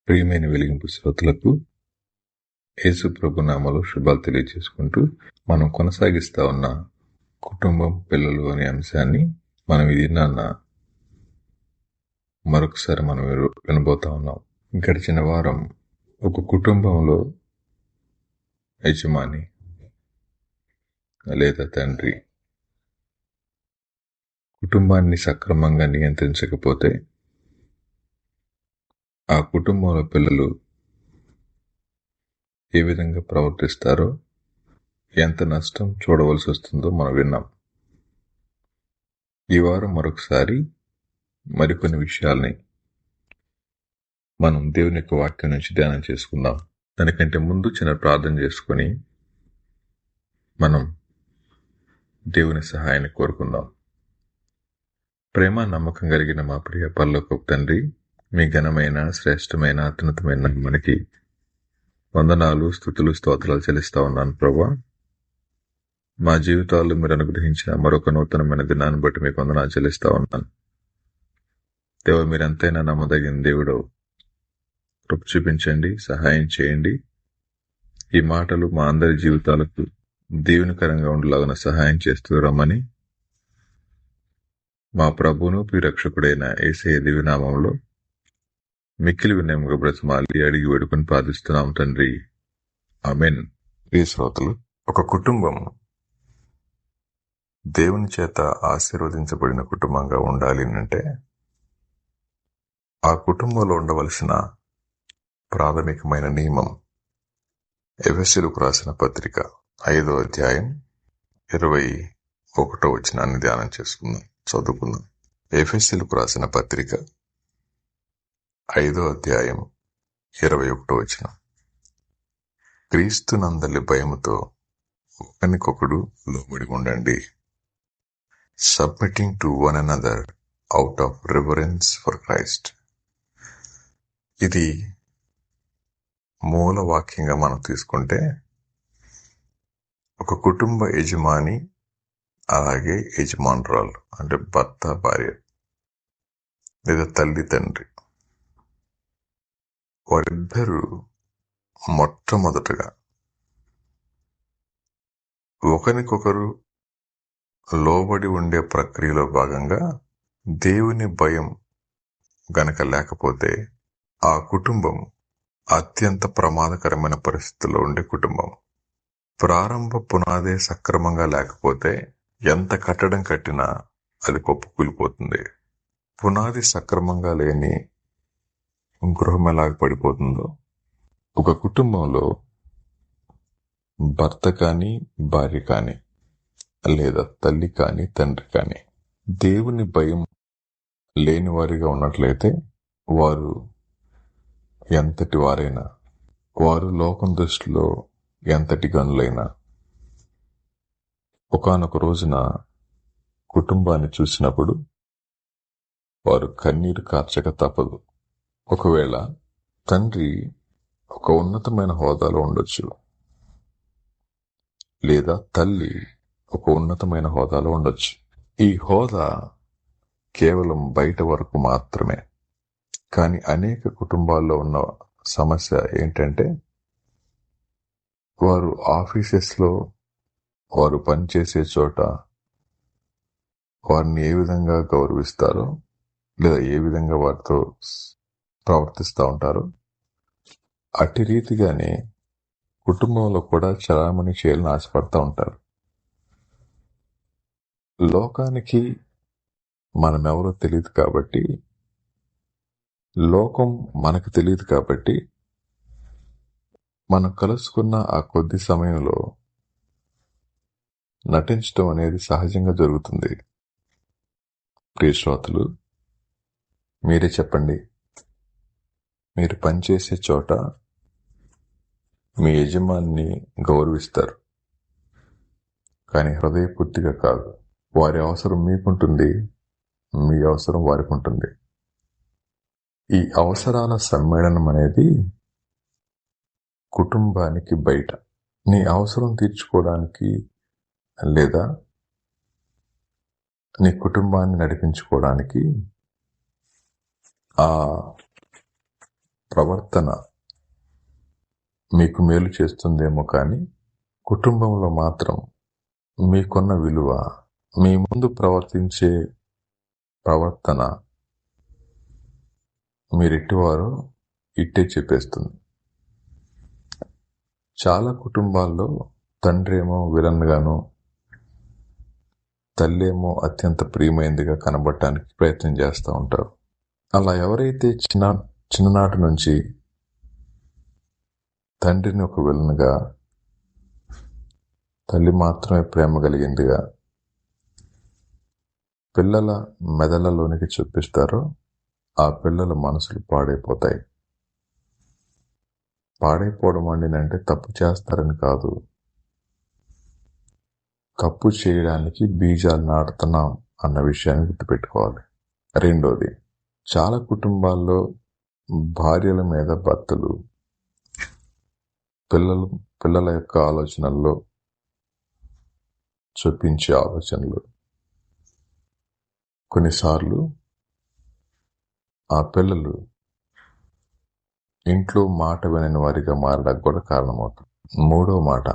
ప్రియమైన వెలిగింపు శ్రోతలకు యేసు ప్రభు నామములో శుభాలు తెలియజేసుకుంటూ మనం కొనసాగిస్తా ఉన్న కుటుంబం పిల్లలు అనే అంశాన్ని మనం ఇది మరొకసారి మనం వినబోతా ఉన్నాం. గడిచిన వారం ఒక కుటుంబంలో యజమాని లేదా తండ్రి కుటుంబాన్ని సక్రమంగా నియంత్రించకపోతే ఆ కుటుంబంలో పిల్లలు ఏ విధంగా ప్రవర్తిస్తారో, ఎంత నష్టం చూడవలసి వస్తుందో మనం విన్నాం. ఈ వారం మరొకసారి మరికొన్ని విషయాల్ని మనం దేవుని యొక్క వాక్యం నుంచి ధ్యానం చేసుకుందాం. దానికంటే ముందు చిన్న ప్రార్థన చేసుకుని మనం దేవుని సహాయాన్ని కోరుకుందాం. ప్రేమ నమ్మకం కలిగిన మా ప్రియ పరలోకపు తండ్రి, మీ ఘనమైన శ్రేష్టమైన అత్యున్నతమైన మనకి వందనాలు, స్తుతులు, స్తోత్రాలు చెల్లిస్తా ఉన్నాను ప్రభా. మా జీవితాల్లో మీరు అనుగ్రహించిన మరొక నూతనమైన దినాన్ని బట్టి మీకు వందనాలు చెల్లిస్తా ఉన్నాను. దేవ, మీరెంతైనా నమ్మదగిన దేవుడు, కృప చూపించండి, సహాయం చేయండి. ఈ మాటలు మా అందరి జీవితాలకు దీవెనకరంగా ఉండేలాగా సహాయం చేస్తూ రమ్మని మా ప్రభువును ప్రియరక్షకుడైన యేసయ్య దివ్యనామంలో మిక్కిలి వినయముగా బ్రతిమాలి అడిగి వేడుకొని ప్రార్థిస్తున్నాం తండ్రి, ఆమేన్. ప్రియ శ్రోతలు, ఒక కుటుంబం దేవుని చేత ఆశీర్వదించబడిన కుటుంబంగా ఉండాలి అంటే ఆ కుటుంబంలో ఉండవలసిన ప్రాథమికమైన నియమం ఎఫెసీయులకు రాసిన పత్రిక 5వ అధ్యాయం 21వ వచనాన్ని ధ్యానం చేసుకుందాం, చదువుకుందాం. ఎఫెసీయులకు రాసిన పత్రిక 5వ అధ్యాయం 21వ వచనం. క్రీస్తునందలి భయముతో ఒకనికొకడు లోబడి ఉండండి, submitting to one another out of reverence for Christ. ఇది మూల వాక్యంగా మనం తీసుకుంటే ఒక కుటుంబ యజమాని అలాగే యజమానురాలు అంటే భర్త భార్య లేదా తల్లి తండ్రి, వారిద్దరూ మొట్టమొదటగా ఒకరికొకరు లోబడి ఉండే ప్రక్రియలో భాగంగా దేవుని భయం గనక లేకపోతే ఆ కుటుంబం అత్యంత ప్రమాదకరమైన పరిస్థితుల్లో ఉండే కుటుంబం. ప్రారంభ పునాదే సక్రమంగా లేకపోతే ఎంత కట్టడం కట్టినా అది కుప్పకూలిపోతుంది. పునాది సక్రమంగా లేని గృహం ఎలాగ పడిపోతుందో, ఒక కుటుంబంలో భర్త కానీ భార్య కానీ లేదా తల్లి కానీ తండ్రి కానీ దేవుని భయం లేని వారిగా ఉన్నట్లయితే వారు ఎంతటి వారైనా, వారు లోకం దృష్టిలో ఎంతటి గనులైనా ఒకానొక రోజున కుటుంబాన్ని చూసినప్పుడు వారు కన్నీరు కార్చక తప్పదు. ఒకవేళ తండ్రి ఒక ఉన్నతమైన హోదాలో ఉండొచ్చు, లేదా తల్లి ఒక ఉన్నతమైన హోదాలో ఉండొచ్చు. ఈ హోదా కేవలం బయట వరకు మాత్రమే. కానీ అనేక కుటుంబాల్లో ఉన్న సమస్య ఏంటంటే, వారు ఆఫీసెస్లో, వారు పనిచేసే చోట వారిని ఏ విధంగా గౌరవిస్తారో లేదా ఏ విధంగా వారితో ప్రవర్తిస్తూ ఉంటారో అట్టి రీతిగానే కుటుంబంలో కూడా చలామణి చేయాలని ఆశపడతా ఉంటారు. లోకానికి మనమెవరో తెలియదు కాబట్టి, లోకం మనకు తెలియదు కాబట్టి, మనం కలుసుకున్న ఆ కొద్ది సమయంలో నటించడం అనేది సహజంగా జరుగుతుంది. ప్రియ శ్రోతలు, మీరే చెప్పండి. మీరు పనిచేసే చోట మీ యజమానిని గౌరవిస్తారు, కానీ హృదయపూర్తిగా కాదు. వారి అవసరం మీకుంటుంది, మీ అవసరం వారికి ఉంటుంది. ఈ అవసరాల సమ్మేళనం అనేది కుటుంబానికి బయట. నీ అవసరం తీర్చుకోవడానికి లేదా నీ కుటుంబాన్ని నడిపించుకోవడానికి ఆ ప్రవర్తన మీకు మేలు చేస్తుందేమో కానీ కుటుంబంలో మాత్రం మీకున్న విలువ, మీ ముందు ప్రవర్తించే ప్రవర్తన మీరెట్టివారో ఇట్టే చెప్పేస్తుంది. చాలా కుటుంబాల్లో తండ్రేమో విలన్ గాను, తల్లేమో అత్యంత ప్రియమైనదిగా కనబడటానికి ప్రయత్నం చేస్తూ ఉంటారు. అలా ఎవరైతే చిన్ననాటి నుంచి తండ్రిని ఒక విలన్గా, తల్లి మాత్రమే ప్రేమ కలిగిందిగా పిల్లల మెదళ్ళలోనికి చూపిస్తారో ఆ పిల్లల మనసులు పాడైపోతాయి. పాడైపోవడం అంటే తప్పు చేస్తారని కాదు, తప్పు చేయడానికి బీజాలు నాటుతున్నాం అన్న విషయాన్ని గుర్తుపెట్టుకోవాలి. రెండోది, చాలా కుటుంబాల్లో భార్యల మీద భర్తలు పిల్లల యొక్క ఆలోచనల్లో చూపించే ఆలోచనలు కొన్నిసార్లు ఆ పిల్లలు ఇంట్లో మాట వినని వారిగా మారడానికి కూడా కారణమవుతుంది. మూడో మాట,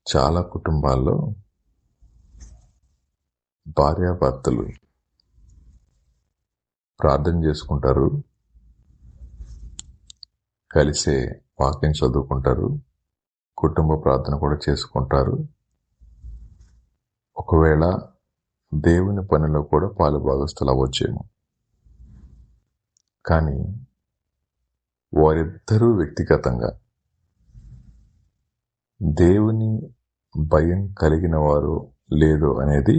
చాలా కుటుంబాల్లో భార్యాభర్తలు ప్రార్థన చేసుకుంటారు, కలిసే వాక్యం చదువుకుంటారు, కుటుంబ ప్రార్థన కూడా చేసుకుంటారు, ఒకవేళ దేవుని పనిలో కూడా పాలుభాగస్తులు అవ్వచ్చేమో. కానీ వారిద్దరూ వ్యక్తిగతంగా దేవుని భయం కలిగిన వారు లేదో అనేది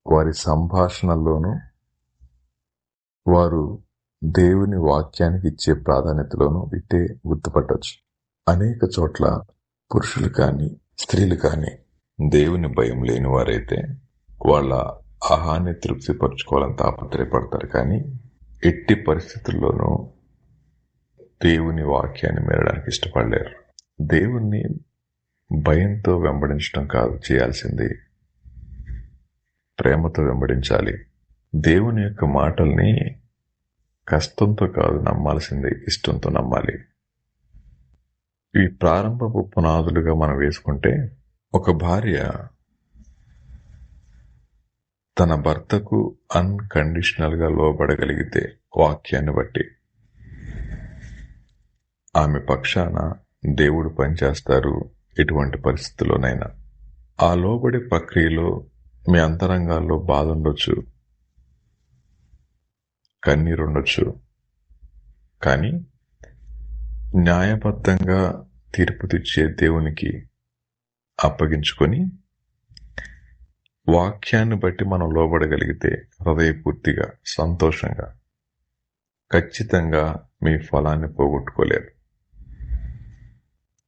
వారి సంభాషణల్లోనూ, వారు దేవుని వాక్యానికి ఇచ్చే ప్రాధాన్యతలోనూ ఇట్టే గుర్తుపట్టవచ్చు. అనేక చోట్ల పురుషులు కానీ స్త్రీలు కానీ దేవుని భయం లేని వారైతే వాళ్ళ ఆహాన్ని తృప్తిపరచుకోవాలని తాపత్రయపడతారు, కానీ ఎట్టి పరిస్థితుల్లోనూ దేవుని వాక్యాన్ని మేరడానికి ఇష్టపడలేరు. దేవుణ్ణి భయంతో వెంబడించడం కాదు చేయాల్సింది, ప్రేమతో వెంబడించాలి. దేవుని యొక్క మాటల్ని కష్టంతో కాదు నమ్మాల్సింది, ఇష్టంతో నమ్మాలి. ఈ ప్రారంభపు పునాదులుగా మనం వేసుకుంటే, ఒక భార్య తన భర్తకు అన్కండిషనల్ గా లోబడగలిగితే వాక్యాన్ని బట్టి ఆమె పక్షాన దేవుడు పనిచేస్తారు. ఎటువంటి పరిస్థితుల్లోనైనా ఆ లోబడి ప్రక్రియలో మీ అంతరంగాల్లో బాధ ఉండొచ్చు, కన్నీరుండొచ్చు, కానీ న్యాయబద్ధంగా తీర్పు తెచ్చే దేవునికి అప్పగించుకొని వాక్యాన్ని బట్టి మనం లోబడగలిగితే హృదయపూర్తిగా సంతోషంగా ఖచ్చితంగా మీ ఫలాన్ని పోగొట్టుకోలేరు.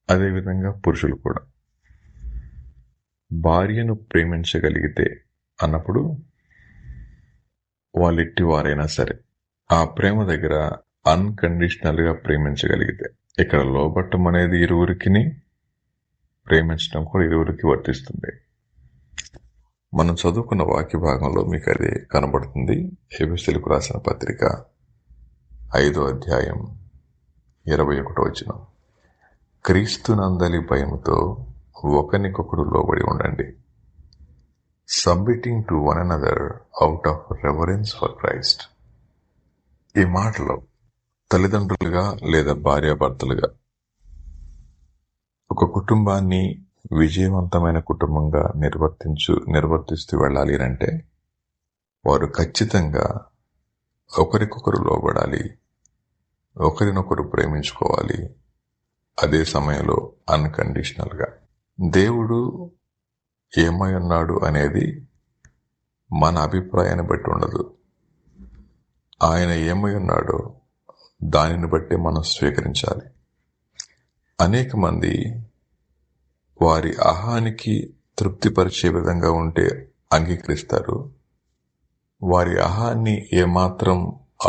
అదేవిధంగా పురుషులు కూడా భార్యను ప్రేమించగలిగితే అన్నప్పుడు వాళ్ళెట్టి వారైనా సరే ఆ ప్రేమ దగ్గర అన్కండిషనల్ గా ప్రేమించగలిగితే, ఇక్కడ లోబట్టం అనేది ఇరువురికి, ప్రేమించడం కూడా ఇరువురికి వర్తిస్తుంది. మనం చదువుకున్న వాక్య భాగంలో మీకు అది కనబడుతుంది. ఎఫెసీయులకు రాసిన పత్రిక 5వ అధ్యాయం 21వ వచనం, క్రీస్తునందలి భయముతో ఒకనికొకడు లోబడి ఉండండి, submitting to one another out of reverence for Christ. ఈ మాటలో తల్లిదండ్రులుగా లేదా భార్యాభర్తలుగా ఒక కుటుంబాన్ని విజయవంతమైన కుటుంబంగా నిర్వర్తిస్తూ వెళ్ళాలి అంటే వారు ఖచ్చితంగా ఒకరికొకరు లోబడాలి, ఒకరినొకరు ప్రేమించుకోవాలి. అదే సమయంలో అన్కండిషనల్ గా దేవుడు ఏమై ఉన్నాడు అనేది మన అభిప్రాయాన్ని బట్టి ఉండదు. ఆయన ఏమై ఉన్నాడో దానిని బట్టి మనం స్వీకరించాలి. అనేక మంది వారి ఆహానికి తృప్తిపరిచే విధంగా ఉంటే అంగీకరిస్తారు, వారి ఆహాన్ని ఏమాత్రం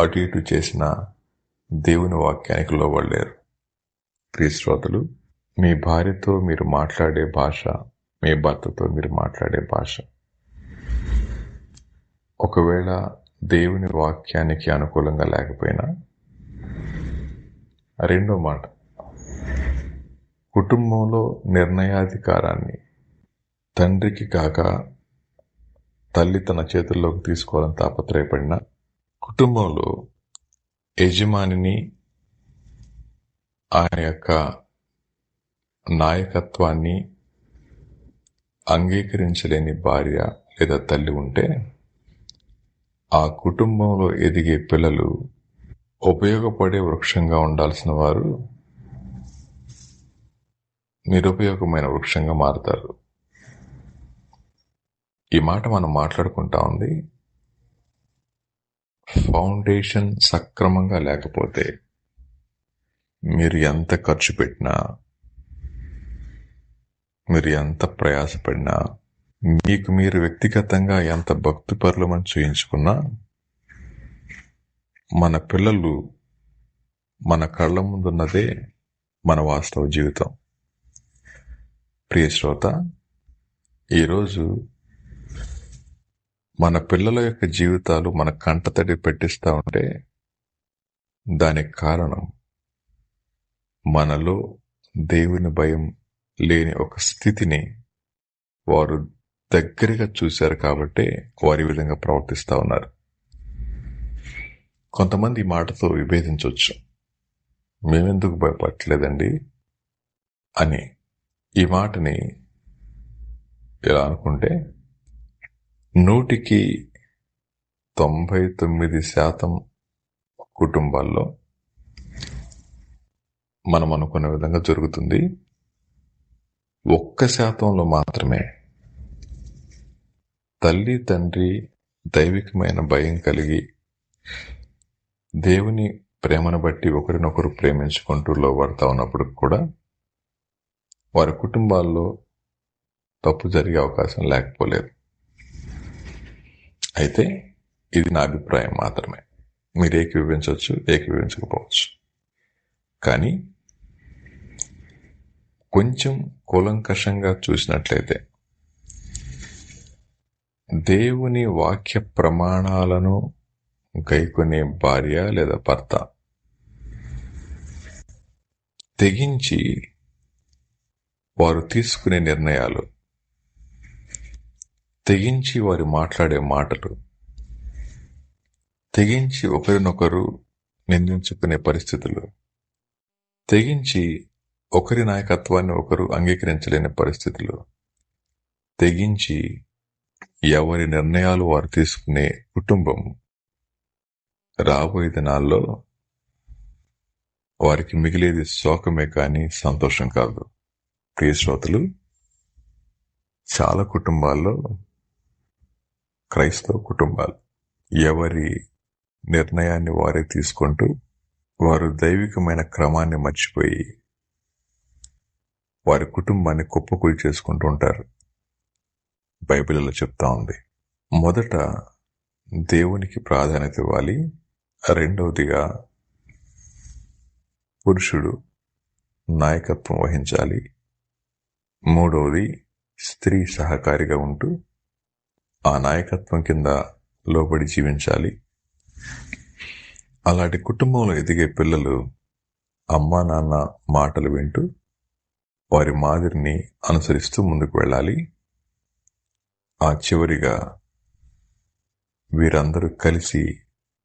అటు ఇటు చేసినా దేవుని వాక్యానికి లోబడలేరు. ప్రియ శ్రోతలు, మీ భార్యతో మీరు మాట్లాడే భాష, మీ భర్తతో మీరు మాట్లాడే భాష ఒకవేళ దేవుని వాక్యానికి అనుకూలంగా లేకపోయినా, రెండో మాట, కుటుంబంలో నిర్ణయాధికారాన్ని తండ్రికి కాక తల్లి తన చేతుల్లోకి తీసుకోవాలని తాపత్రయపడిన, కుటుంబంలో యజమానిని, ఆయన యొక్క నాయకత్వాన్ని అంగీకరించలేని భార్య లేదా తల్లి ఉంటే, ఆ కుటుంబంలో ఎదిగే పిల్లలు ఉపయోగపడే వృక్షంగా ఉండాల్సిన వారు నిరుపయోగమైన వృక్షంగా మారుతారు. ఈ మాట మనం మాట్లాడుకుంటా ఉంది, ఫౌండేషన్ సక్రమంగా లేకపోతే మీరు ఎంత ఖర్చు పెట్టినా, మీరు ఎంత ప్రయాసపడినా, మీకు మీరు వ్యక్తిగతంగా ఎంత భక్తిపరులమని చూయించుకున్నా, మన పిల్లలు మన కళ్ళ ముందున్నదే మన వాస్తవ జీవితం. ప్రియ శ్రోత, ఈరోజు మన పిల్లల యొక్క జీవితాలు మన కంటతడి పెట్టిస్తూ ఉంటే దానికి కారణం మనలో దేవుని భయం లేని ఒక స్థితిని వారు దగ్గరగా చూశారు కాబట్టి వారి విధంగా ప్రవర్తిస్తూ ఉన్నారు. కొంతమంది ఈ మాటతో విభేదించవచ్చు, మేమెందుకు భయపడలేదండి అని. ఈ మాటని ఎలా అనుకుంటే, 100కి 99% కుటుంబాల్లో మనం అనుకునే విధంగా జరుగుతుంది. 1% మాత్రమే తల్లి తండ్రి దైవికమైన భయం కలిగి దేవుని ప్రేమను బట్టి ఒకరినొకరు ప్రేమించుకుంటూ లోబడతా ఉన్నప్పుడు కూడా వారి కుటుంబాల్లో తప్పు జరిగే అవకాశం లేకపోలేదు. అయితే ఇది నా అభిప్రాయం మాత్రమే. మీరు ఏకీభవించవచ్చు, ఏకీభవించకపోవచ్చు. కానీ కొంచెం కూలంకషంగా చూసినట్లయితే దేవుని వాక్య ప్రమాణాలను గైకొనే భార్య లేదా భర్త తెగించి వారు తీసుకునే నిర్ణయాలు, తెగించి వారు మాట్లాడే మాటలు, తెగించి ఒకరినొకరు నిందించుకునే పరిస్థితులు, తెగించి ఒకరి నాయకత్వాన్ని ఒకరు అంగీకరించలేని పరిస్థితులు, తెగించి ఎవరి నిర్ణయాలు వారు తీసుకునే కుటుంబం రాబోయే దినాల్లో వారికి మిగిలేది శోకమే కానీ సంతోషం కాదు. ప్రియ శ్రోతలు, చాలా కుటుంబాల్లో, క్రైస్తవ కుటుంబాలు ఎవరి నిర్ణయాన్ని వారే తీసుకుంటూ వారు దైవికమైన క్రమాన్ని మర్చిపోయి వారి కుటుంబాన్ని కుప్పకూలి చేసుకుంటూ ఉంటారు. బైబిల్లో చెప్తా ఉంది, మొదట దేవునికి ప్రాధాన్యత ఇవ్వాలి, రెండవదిగా పురుషుడు నాయకత్వం వహించాలి, మూడవది స్త్రీ సహకారిగా ఉంటూ ఆ నాయకత్వం కింద లోబడి జీవించాలి. అలాంటి కుటుంబంలో ఎదిగే పిల్లలు అమ్మా నాన్న మాటలు వింటూ వారి మాదిరిని అనుసరిస్తూ ముందుకు వెళ్ళాలి. ఆ చివరిగా వీరందరూ కలిసి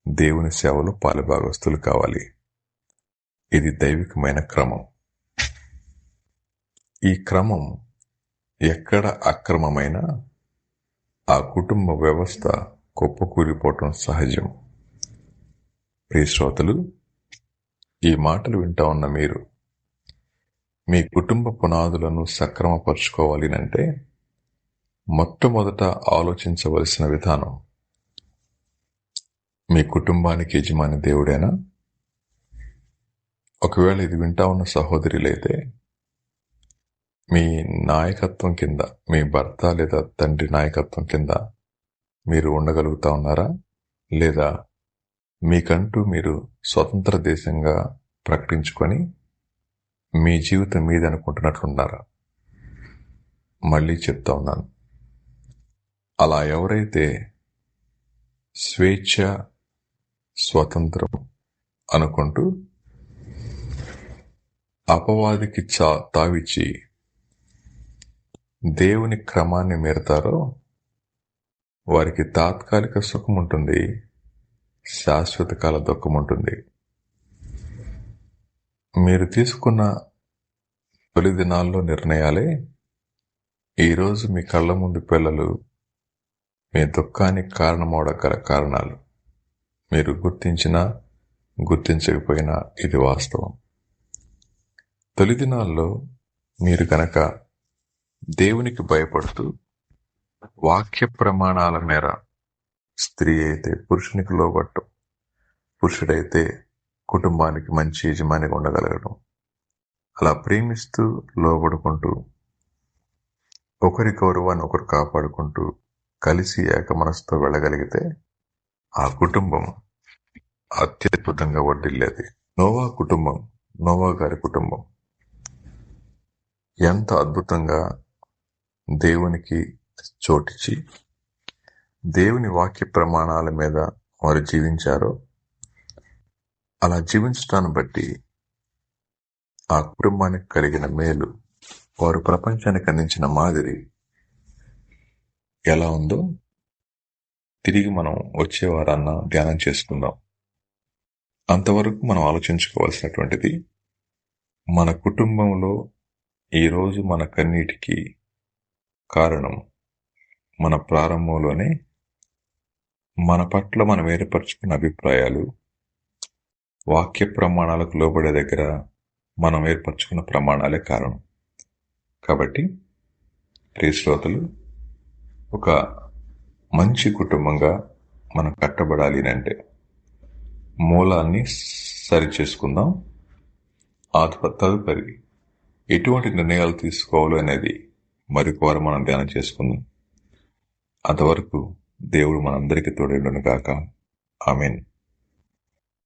దేవుని సేవలో పాలుభాగస్తులు కావాలి. ఇది దైవికమైన క్రమం. ఈ క్రమం ఎక్కడ అక్రమమైన ఆ కుటుంబ వ్యవస్థ కుప్పకూలిపోవటం సహజం. ప్రియ శ్రోతలు, ఈ మాటలు వింటా ఉన్న మీరు మీ కుటుంబ పునాదులను సక్రమపరుచుకోవాలి అంటే మొట్టమొదట ఆలోచించవలసిన విధానం, మీ కుటుంబానికి యజమాని దేవుడేనా? ఒకవేళ ఇది వింటా ఉన్న సహోదరులైతే మీ నాయకత్వం కింద, మీ భర్త లేదా తండ్రి నాయకత్వం కింద మీరు ఉండగలుగుతా ఉన్నారా? లేదా మీకంటూ మీరు స్వతంత్ర దేశంగా ప్రకటించుకొని మీ జీవితం మీద అనుకుంటున్నట్లున్నారా? మళ్ళీ చెప్తా ఉన్నాను, అలా ఎవరైతే స్వేచ్ఛ, స్వతంత్రం అనుకుంటూ అపవాదికి తావిచ్చి దేవుని క్రమాన్ని మీరతారో వారికి తాత్కాలిక సుఖం ఉంటుంది, శాశ్వత కాల దుఃఖం ఉంటుంది. మీరు తీసుకున్న తొలి దినాల్లో నిర్ణయాలే ఈరోజు మీ కళ్ళ ముందు పిల్లలు మీ దుఃఖానికి కారణమవగల కారణాలు. మీరు గుర్తించినా గుర్తించకపోయినా ఇది వాస్తవం. తొలి దినాల్లో మీరు గనక దేవునికి భయపడుతూ వాక్య ప్రమాణాల మేర స్త్రీ అయితే పురుషునికి లోబట్టం, పురుషుడైతే కుటుంబానికి మంచి యజమానిగా ఉండగలగడం, అలా ప్రేమిస్తూ లోబడుకుంటూ ఒకరి గౌరవాన్ని ఒకరు కాపాడుకుంటూ కలిసి ఏక మనసుతో వెళ్ళగలిగితే ఆ కుటుంబం అత్యద్భుతంగా వర్ధిల్లేది. నోవా గారి కుటుంబం ఎంత అద్భుతంగా దేవునికి చోటిచ్చి దేవుని వాక్య ప్రమాణాల మీద వారు జీవించారో, అలా జీవించడాన్ని బట్టి ఆ కుటుంబానికి కలిగిన మేలు, వారు ప్రపంచానికి అందించిన మాదిరి ఎలా ఉందో తిరిగి మనం వచ్చే వారాన్న ధ్యానం చేసుకుందాం. అంతవరకు మనం ఆలోచించుకోవాల్సినటువంటిది, మన కుటుంబంలో ఈరోజు మన కన్నీటికి కారణం మన ప్రారంభంలోనే మన పట్ల మనం ఏర్పరచుకున్న అభిప్రాయాలు, వాక్య ప్రమాణాలకు లోబడే దగ్గర మనం ఏర్పరచుకున్న ప్రమాణాలే కారణం. కాబట్టి ప్రియ శ్రోతలు, ఒక మంచి కుటుంబంగా మనం కట్టబడాలి అంటే మూలాన్ని సరి చేసుకుందాం. ఆ తదుపరి ఎటువంటి నిర్ణయాలు తీసుకోవాలి అనేది మరొకవారు మనం ధ్యానం చేసుకుందాం. అంతవరకు దేవుడు మనందరికీ తోడేయును గాక. ఆమేన్.